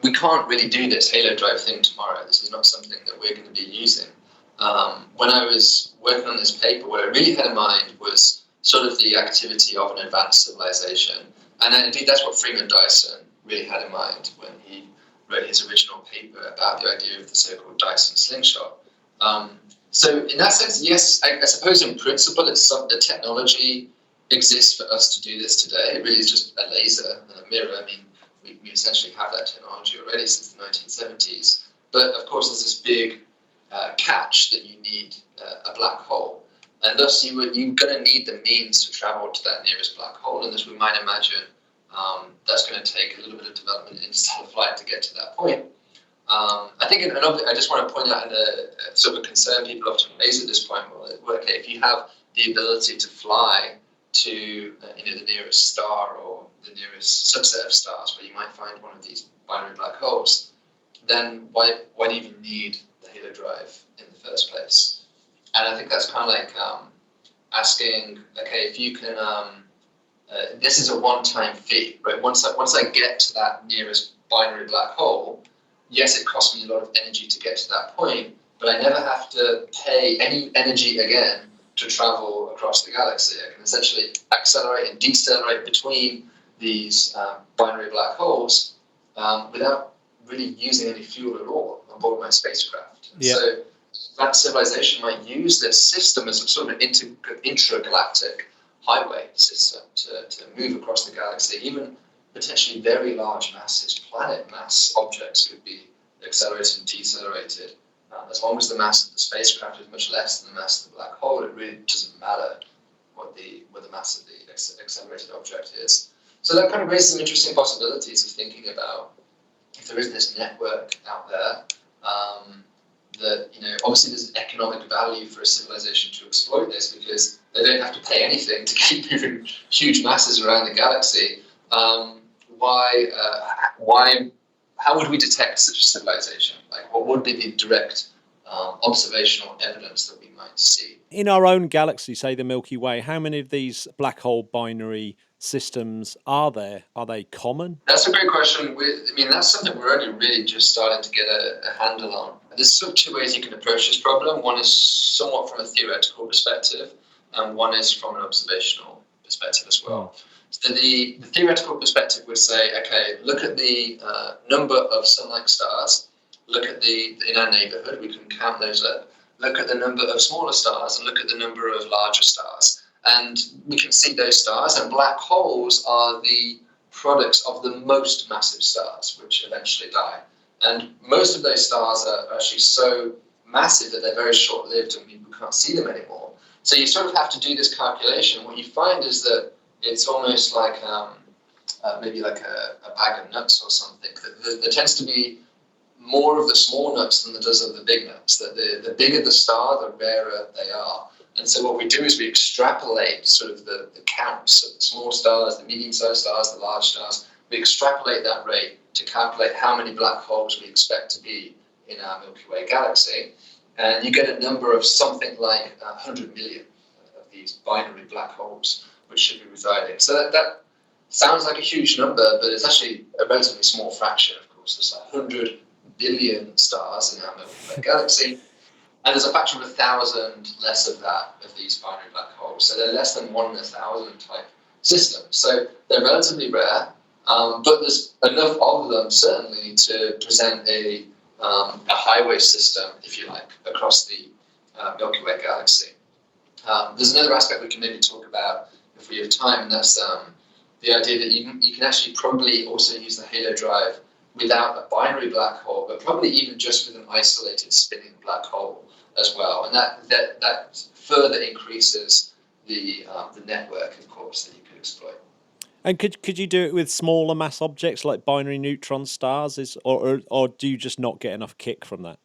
we can't really do this Halo Drive thing tomorrow. This is not something that we're going to be using. When I was working on this paper, what I really had in mind was sort of the activity of an advanced civilization. And indeed, that's what Freeman Dyson really had in mind when he wrote his original paper about the idea of the so-called Dyson slingshot. So in that sense, yes, I suppose in principle, the technology exists for us to do this today. It really is just a laser and a mirror. I mean, we essentially have that technology already since the 1970s. But of course, there's this big catch that you need a black hole. And thus, you're going to need the means to travel to that nearest black hole. And as we might imagine, that's going to take a little bit of development in interstellar flight to get to that point. I think, and I just want to point out, a sort of a concern people often raise at this point, well, okay, if you have the ability to fly to the nearest star or the nearest subset of stars where you might find one of these binary black holes, then why do you even need the halo drive in the first place? And I think that's kind of like asking, okay, if you can, this is a one-time fee, right? Once I get to that nearest binary black hole, yes, it costs me a lot of energy to get to that point, but I never have to pay any energy again to travel across the galaxy. I can essentially accelerate and decelerate between these binary black holes without really using any fuel at all on board my spacecraft. And so that civilization might use this system as a sort of an intragalactic highway system to move across the galaxy. Even potentially very large masses, planet mass objects could be accelerated and decelerated. As long as the mass of the spacecraft is much less than the mass of the black hole, it really doesn't matter what the mass of the accelerated object is. So that kind of raises some interesting possibilities of thinking about if there is this network out there, that, obviously there's an economic value for a civilization to exploit this because they don't have to pay anything to keep moving huge masses around the galaxy. How would we detect such a civilization? Like, what would be the direct observational evidence that we might see? In our own galaxy, say the Milky Way, how many of these black hole binary systems are there? Are they common? That's a great question. That's something we're only really just starting to get a handle on. There's sort of two ways you can approach this problem. One is somewhat from a theoretical perspective, and one is from an observational perspective as well. So the theoretical perspective would say, okay, look at the number of sun-like stars, look at in our neighborhood, we can count those up, look at the number of smaller stars, and look at the number of larger stars. And we can see those stars, and black holes are the products of the most massive stars, which eventually die. And most of those stars are actually so massive that they're very short-lived and we can't see them anymore. So you sort of have to do this calculation. What you find is that it's almost like maybe like a bag of nuts or something. There tends to be more of the small nuts than there does of the big nuts. That the bigger the star, the rarer they are. And so what we do is we extrapolate sort of the counts of the small stars, the medium-sized stars, the large stars. We extrapolate that rate to calculate how many black holes we expect to be in our Milky Way galaxy. And you get a number of something like 100 million of these binary black holes, which should be residing. So that sounds like a huge number, but it's actually a relatively small fraction, of course. There's 100 billion stars in our Milky Way galaxy, and there's a factor of 1,000 less of these binary black holes. So they're less than 1 in 1,000 type systems. So they're relatively rare, but there's enough of them certainly to present a highway system, if you like, across the Milky Way galaxy. There's another aspect we can maybe talk about if we have time, and that's the idea that you can actually probably also use the halo drive without a binary black hole, but probably even just with an isolated spinning black hole as well. And that further increases the network, of course, that you could exploit. And could you do it with smaller mass objects like binary neutron stars, or do you just not get enough kick from that?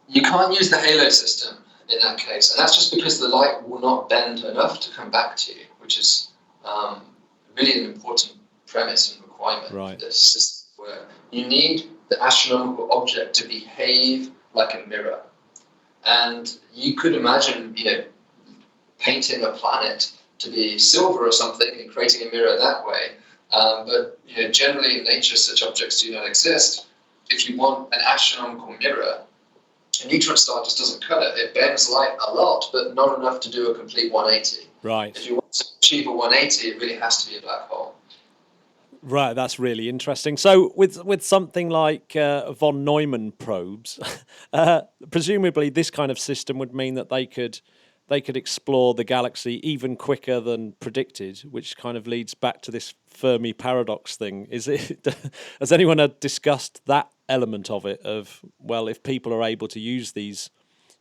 You can't use the halo system in that case, and that's just because the light will not bend enough to come back to you, which is really an important premise and requirement for this system, where you need the astronomical object to behave like a mirror. And you could imagine, painting a planet to be silver or something and creating a mirror that way. But generally in nature, such objects do not exist. If you want an astronomical mirror, a neutron star just doesn't cut it. It bends light a lot, but not enough to do a complete 180. Right. If you want to achieve a 180, it really has to be a black hole. Right, that's really interesting. So, with something like von Neumann probes, presumably this kind of system would mean that they could explore the galaxy even quicker than predicted, which kind of leads back to this Fermi paradox thing. Is it? Has anyone discussed that element of it? Of, well, if people are able to use these,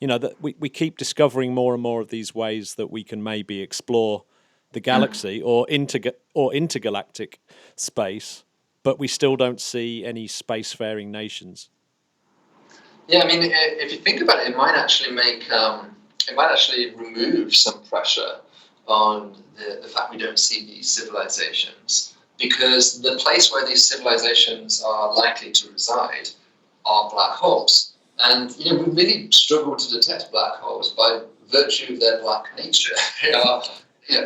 that we keep discovering more and more of these ways that we can maybe explore the galaxy or intergalactic space, but we still don't see any spacefaring nations. Yeah, I mean, if you think about it, it might actually remove some pressure on the fact we don't see these civilizations, because the place where these civilizations are likely to reside are black holes. And we really struggle to detect black holes by virtue of their black nature. They are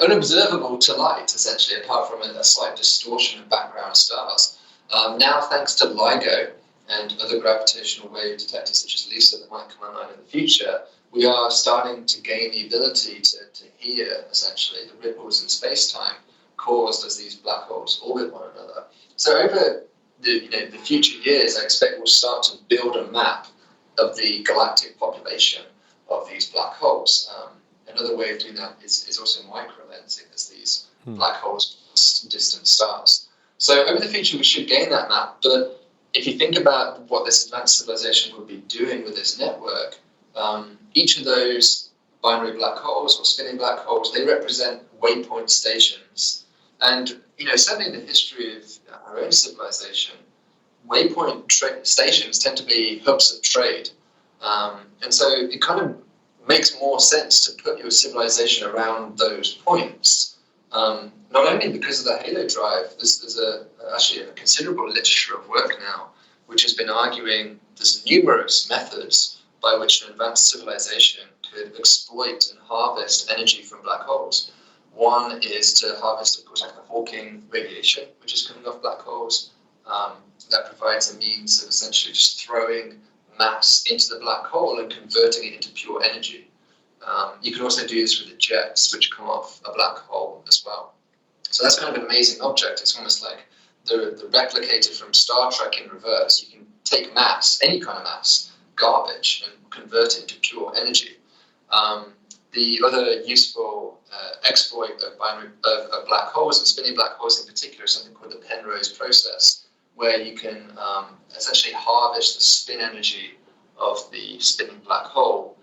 unobservable to light, essentially, apart from a slight distortion of background stars. Now, thanks to LIGO and other gravitational wave detectors such as LISA that might come online in the future, we are starting to gain the ability to hear, essentially, the ripples in space-time caused as these black holes orbit one another. So over the future years, I expect we'll start to build a map of the galactic population of these black holes. Another way of doing that is also microlensing as these black holes distant stars. So over the future, we should gain that map. But if you think about what this advanced civilization would be doing with this network, each of those binary black holes or spinning black holes, they represent waypoint stations. And certainly in the history of our own civilization, waypoint stations tend to be hubs of trade. And so it kind of makes more sense to put your civilization around those points. Not only because of the halo drive, there's actually a considerable literature of work now which has been arguing there's numerous methods by which an advanced civilization could exploit and harvest energy from black holes. One is to harvest, of course, like the Hawking radiation, which is coming off black holes. That provides a means of essentially just throwing mass into the black hole and converting it into pure energy. You can also do this with the jets, which come off a black hole as well. So that's kind of an amazing object. It's almost like the replicator from Star Trek in reverse. You can take mass, any kind of mass, garbage, and convert it into pure energy. The other useful exploit of black holes, and spinning black holes in particular, is something called the Penrose process, where you can essentially harvest the spin energy of the spinning black hole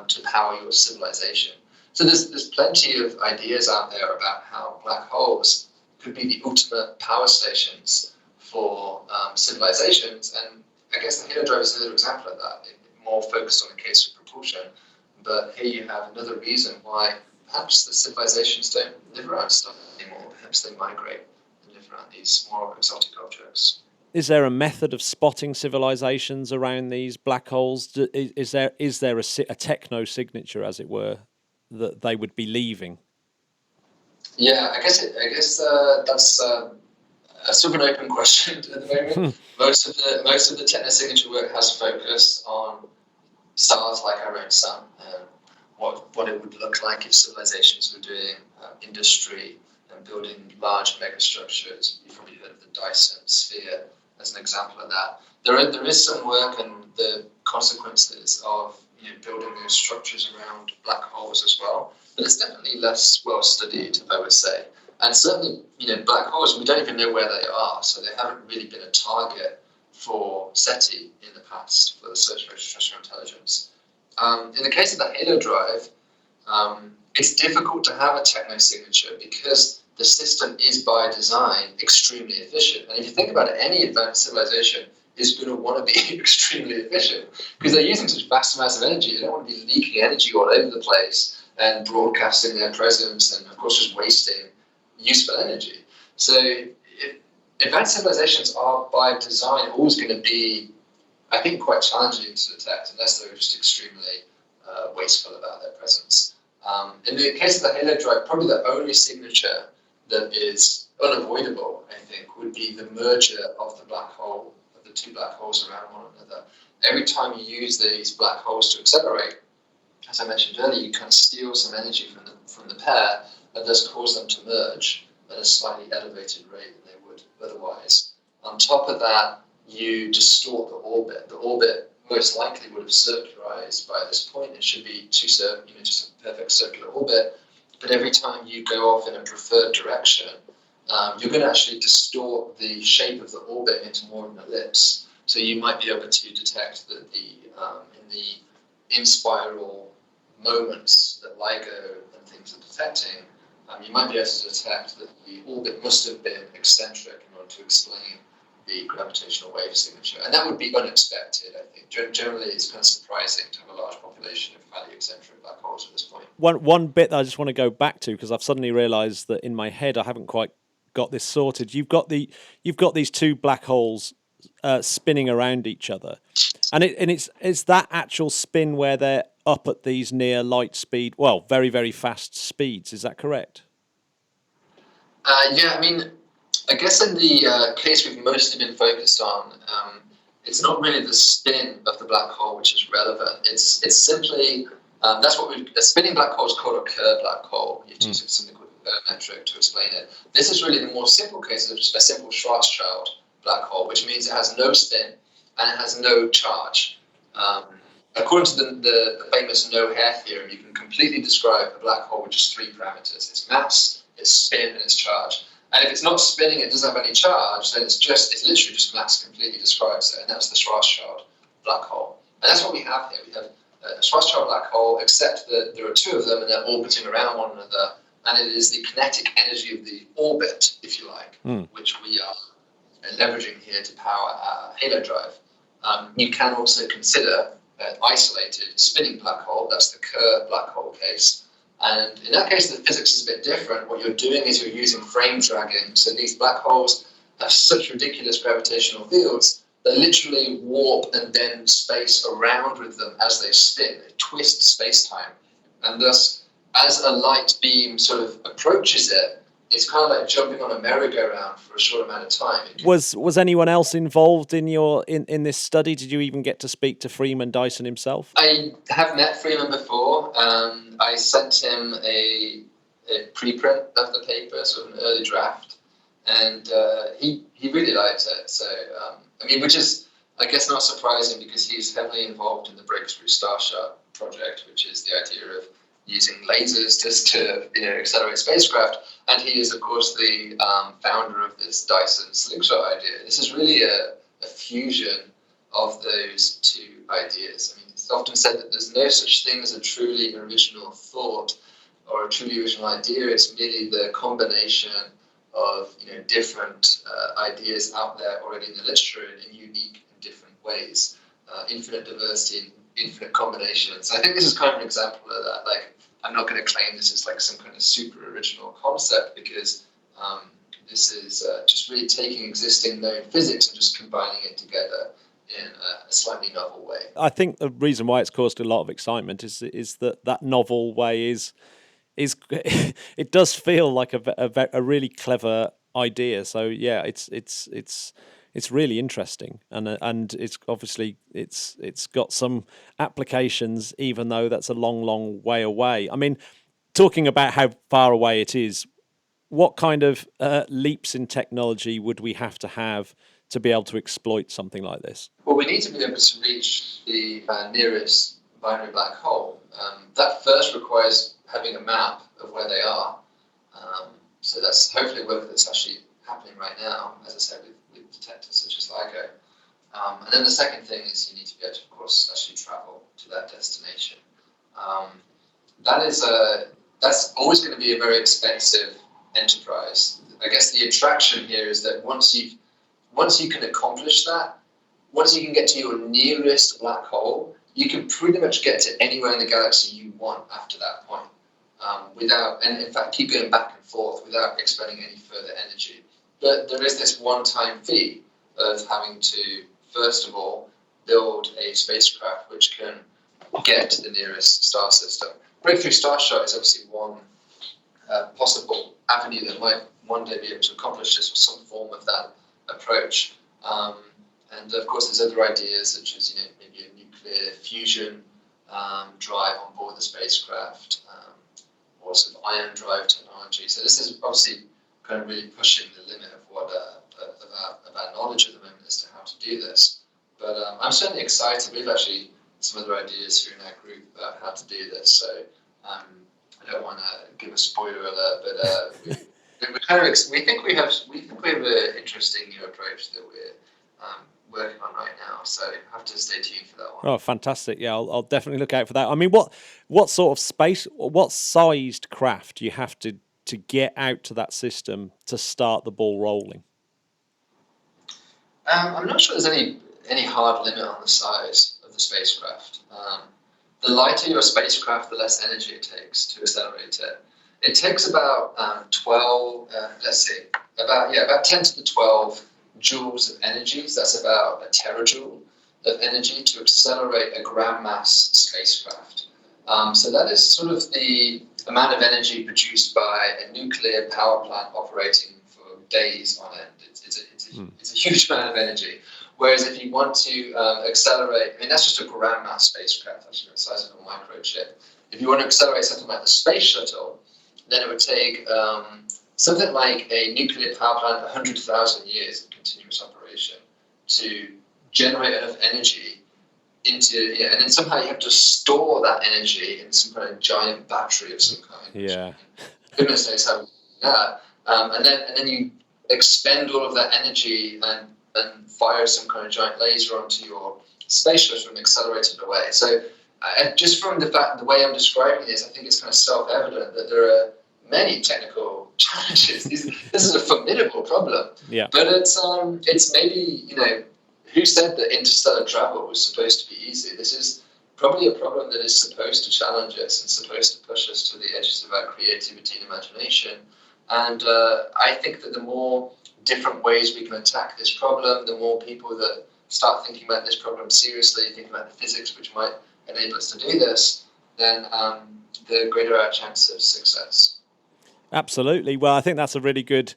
to power your civilization. So there's plenty of ideas out there about how black holes could be the ultimate power stations for civilizations, and I guess the Halo Drive is another example of that. More focused on the case of propulsion, but here you have another reason why perhaps the civilizations don't live around stuff anymore. Perhaps they migrate and live around these more exotic objects. Is there a method of spotting civilizations around these black holes? Is there a techno signature, as it were, that they would be leaving? Yeah, I guess that's a sort of an open question at the moment. Most of the techno-signature work has focused on stars like our own sun, what it would look like if civilizations were doing industry and building large megastructures. You've probably heard of the Dyson sphere as an example of that. There is some work on the consequences of building those structures around black holes as well, but it's definitely less well studied, I would say. And certainly, black holes, we don't even know where they are, so they haven't really been a target for SETI in the past, for the Search for Extraterrestrial Intelligence. In the case of the Halo Drive, it's difficult to have a techno-signature because the system is by design extremely efficient. And if you think about it, any advanced civilization is going to want to be extremely efficient because they're using such vast amounts of energy. They don't want to be leaking energy all over the place and broadcasting their presence and, of course, just wasting useful energy. So advanced civilizations are by design always going to be, I think, quite challenging to detect unless they're just extremely wasteful about their presence. In the case of the Halo Drive, probably the only signature that is unavoidable, I think, would be the merger of the black hole, of the two black holes around one another. Every time you use these black holes to accelerate, as I mentioned earlier, you can steal some energy from the pair and thus cause them to merge at a slightly elevated rate than they would would otherwise. On top of that, you distort the orbit. The orbit most likely would have circularized by this point. It should be just a perfect circular orbit. But every time you go off in a preferred direction, you're going to actually distort the shape of the orbit into more of an ellipse. So you might be able to detect that in the in-spiral moments that LIGO and things are detecting, you might be able to detect that the orbit must have been eccentric in order to explain the gravitational wave signature. And that would be unexpected, I think. Generally, it's kind of surprising to have a large population of highly eccentric black holes at this point. One bit that I just want to go back to, because I've suddenly realised that in my head I haven't quite got this sorted. You've got these two black holes spinning around each other, and it's that actual spin where they're up at these near light speed, well, very, very fast speeds. Is that correct? Yeah, I mean, I guess in the case we've mostly been focused on, it's not really the spin of the black hole which is relevant. It's simply that's what a spinning black hole is called a Kerr black hole. You have to use something called a Kerr metric to explain it. This is really the more simple case of just a simple Schwarzschild black hole, which means it has no spin and it has no charge. According to the famous no-hair theorem, you can completely describe a black hole with just three parameters: its mass, its spin, and its charge. And if it's not spinning, it doesn't have any charge, then it's literally just mass completely describes it, and that's the Schwarzschild black hole. And that's what we have here. We have a Schwarzschild black hole, except that there are two of them, and they're orbiting around one another, and it is the kinetic energy of the orbit, if you like, which we are leveraging here to power our halo drive. You can also consider an isolated spinning black hole. That's the Kerr black hole case. And in that case, the physics is a bit different. What you're doing is you're using frame dragging. So these black holes have such ridiculous gravitational fields that literally warp and bend space around with them as they spin. They twist space-time. And thus, as a light beam sort of approaches it, it's kind of like jumping on a merry-go-round for a short amount of time. Was anyone else involved in this study? Did you even get to speak to Freeman Dyson himself? I have met Freeman before. I sent him a preprint of the paper, sort of an early draft, and he really liked it. So which is, I guess, not surprising because he's heavily involved in the Breakthrough Starshot project, which is the idea of using lasers just to accelerate spacecraft. And he is, of course, the founder of this Dyson slingshot idea. This is really a fusion of those two ideas. I mean, it's often said that there's no such thing as a truly original thought or a truly original idea. It's merely the combination of different ideas out there already in the literature in unique and different ways. Infinite diversity and infinite combinations. I think this is kind of an example of that. Like, I'm not going to claim this is like some kind of super original concept because this is just really taking existing known physics and just combining it together in a slightly novel way. I think the reason why it's caused a lot of excitement is that novel way is it does feel like a really clever idea. So yeah, it's really interesting, and it's obviously it's got some applications, even though that's a long way away. I mean, talking about how far away it is, what kind of leaps in technology would we have to be able to exploit something like this? Well, we need to be able to reach the nearest binary black hole. That first requires having a map of where they are. So that's hopefully work that's actually happening right now, as I said, with detectors such as LIGO. And then the second thing is you need to be able to, of course, actually travel to that destination. That's always going to be a very expensive enterprise. I guess the attraction here is that once you can accomplish that, once you can get to your nearest black hole, you can pretty much get to anywhere in the galaxy you want after that point, and in fact keep going back and forth without expending any further energy. But there is this one-time fee of having to, first of all, build a spacecraft which can get to the nearest star system. Breakthrough Starshot is obviously one possible avenue that might one day be able to accomplish this, or some form of that approach. And of course, there's other ideas such as maybe a nuclear fusion drive on board the spacecraft, or sort of ion drive technology. So this is obviously kind of really pushing the limit of what about knowledge at the moment as to how to do this. But I'm certainly excited. We've actually some other ideas here in our group about how to do this. So I don't want to give a spoiler alert, but we think we have an interesting new approach that we're working on right now. So you have to stay tuned for that one. Oh, fantastic! Yeah, I'll definitely look out for that. I mean, what sort of what sized craft do you have to get out to that system to start the ball rolling? I'm not sure there's any hard limit on the size of the spacecraft. The lighter your spacecraft, the less energy it takes to accelerate it. It takes about 10 to the 12 joules of energy. So that's about a terajoule of energy to accelerate a gram mass spacecraft. So that is sort of the amount of energy produced by a nuclear power plant operating for days on end. It's a huge amount of energy. Whereas if you want to accelerate, I mean, that's just a gram mass spacecraft, actually, the size of a microchip. If you want to accelerate something like the space shuttle, then it would take something like a nuclear power plant 100,000 years of continuous operation to generate enough energy into, and then somehow you have to store that energy in some kind of giant battery of some kind. Yeah. Goodness knows how we do that. And then you expend all of that energy and fire some kind of giant laser onto your space shuttle and accelerate it away. So just from the way I'm describing this, I think it's kind of self-evident that there are many technical challenges. This is a formidable problem. Yeah. But it's maybe, who said that interstellar travel was supposed to be easy? This is probably a problem that is supposed to challenge us and supposed to push us to the edges of our creativity and imagination. And I think that the more different ways we can attack this problem, the more people that start thinking about this problem seriously, thinking about the physics which might enable us to do this, then the greater our chance of success. Absolutely. Well, I think that's a really good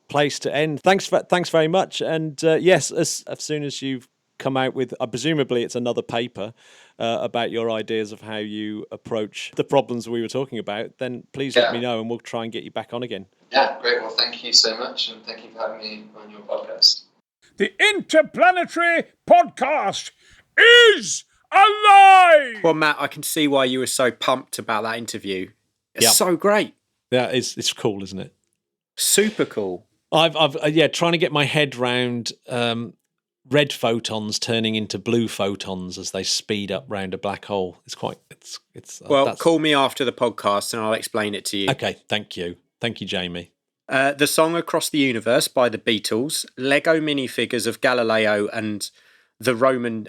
place to end. Thanks very much. And yes, as soon as you've come out with, presumably it's another paper about your ideas of how you approach the problems we were talking about, then please let me know and we'll try and get you back on again. Yeah, great. Well, thank you so much, and thank you for having me on your podcast. The Interplanetary Podcast is alive! Well, Matt, I can see why you were so pumped about that interview. It's so great. Yeah, it's cool, isn't it? Super cool. I've trying to get my head round red photons turning into blue photons as they speed up round a black hole. Well, call me after the podcast and I'll explain it to you. Okay, thank you, Jamie. The song "Across the Universe" by the Beatles, Lego minifigures of Galileo and the Roman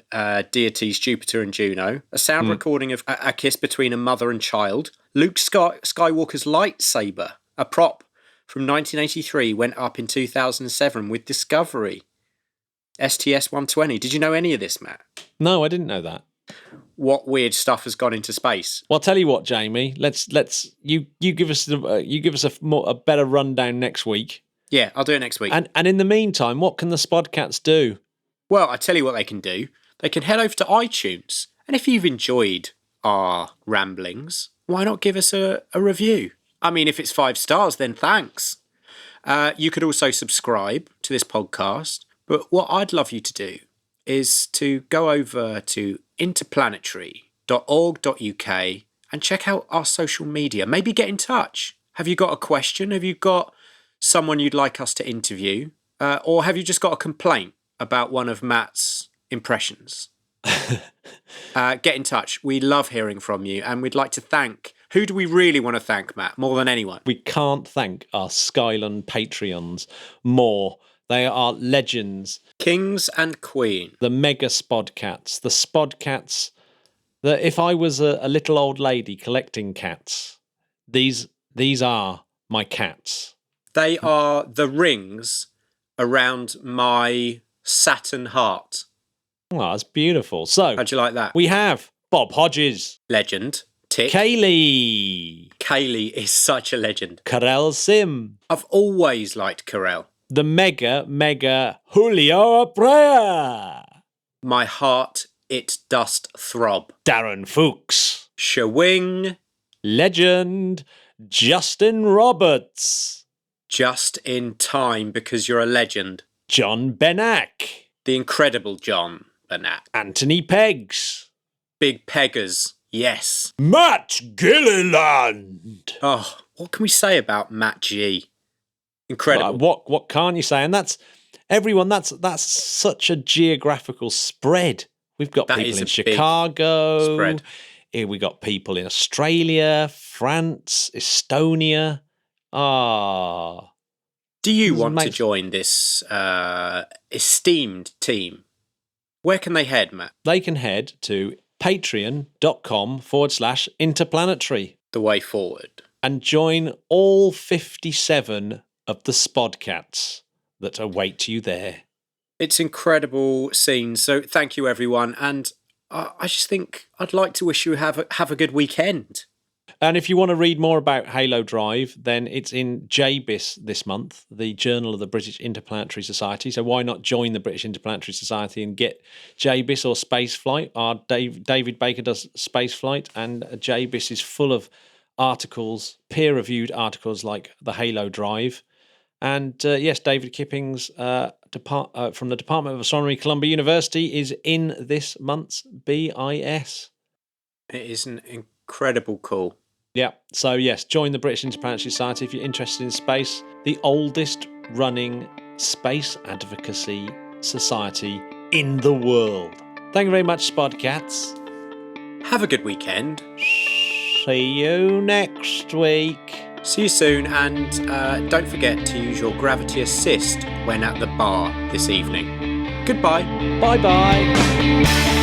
deities Jupiter and Juno, a sound recording of a kiss between a mother and child, Luke Skywalker's lightsaber, a prop from 1983, went up in 2007 with Discovery, STS-120. Did you know any of this, Matt? No, I didn't know that. What weird stuff has gone into space? Well, I'll tell you what, Jamie. You give us a better rundown next week. Yeah, I'll do it next week. And in the meantime, what can the Spodcats do? Well, I tell you what they can do. They can head over to iTunes, and if you've enjoyed our ramblings, why not give us a review? I mean, if it's 5 stars, then thanks. You could also subscribe to this podcast, but what I'd love you to do is to go over to interplanetary.org.uk and check out our social media. Maybe get in touch. Have you got a question? Have you got someone you'd like us to interview? Or have you just got a complaint about one of Matt's impressions? Get in touch. We love hearing from you, and we'd like to thank... Who do we really want to thank, Matt, more than anyone? We can't thank our Skyland Patreons more. They are legends. Kings and Queen. The mega Spodcats. The Spodcats that if I was a little old lady collecting cats, these are my cats. They are the rings around my Saturn heart. Oh, that's beautiful. So, how'd you like that? We have Bob Hodges. Legend. Tick. Kaylee. Kaylee is such a legend. Karel Sim. I've always liked Karel. The mega Julio Abrea. My heart, it dost throb. Darren Fuchs. Shawing. Legend. Justin Roberts. Just in time because you're a legend. John Benak. The incredible John Benak. Anthony Peggs. Big Peggers, yes. Matt Gilliland. Oh, what can we say about Matt G? Incredible. What can't you say? And that's everyone. That's such a geographical spread. We've got people in Chicago. Spread. Here we got people in Australia, France, Estonia. Do you want to join this esteemed team? Where can they head, Matt? They can head to patreon.com/interplanetary. The way forward. And join all 57 of the Spodcats that await you there. It's incredible scenes. So thank you, everyone. And I just think I'd like to wish you have a good weekend. And if you want to read more about Halo Drive, then it's in JBIS this month, the Journal of the British Interplanetary Society. So why not join the British Interplanetary Society and get JBIS or Spaceflight? David Baker does Spaceflight, and JBIS is full of articles, peer-reviewed articles like the Halo Drive. And yes, David Kipping's from the Department of Astronomy, Columbia University, is in this month's BIS. It is an incredible call. Yeah, so yes, join the British Interplanetary Society if you're interested in space, the oldest running space advocacy society in the world. Thank you very much, Spodcats. Have a good weekend. See you next week. See you soon, and don't forget to use your gravity assist when at the bar this evening. Goodbye. Bye-bye.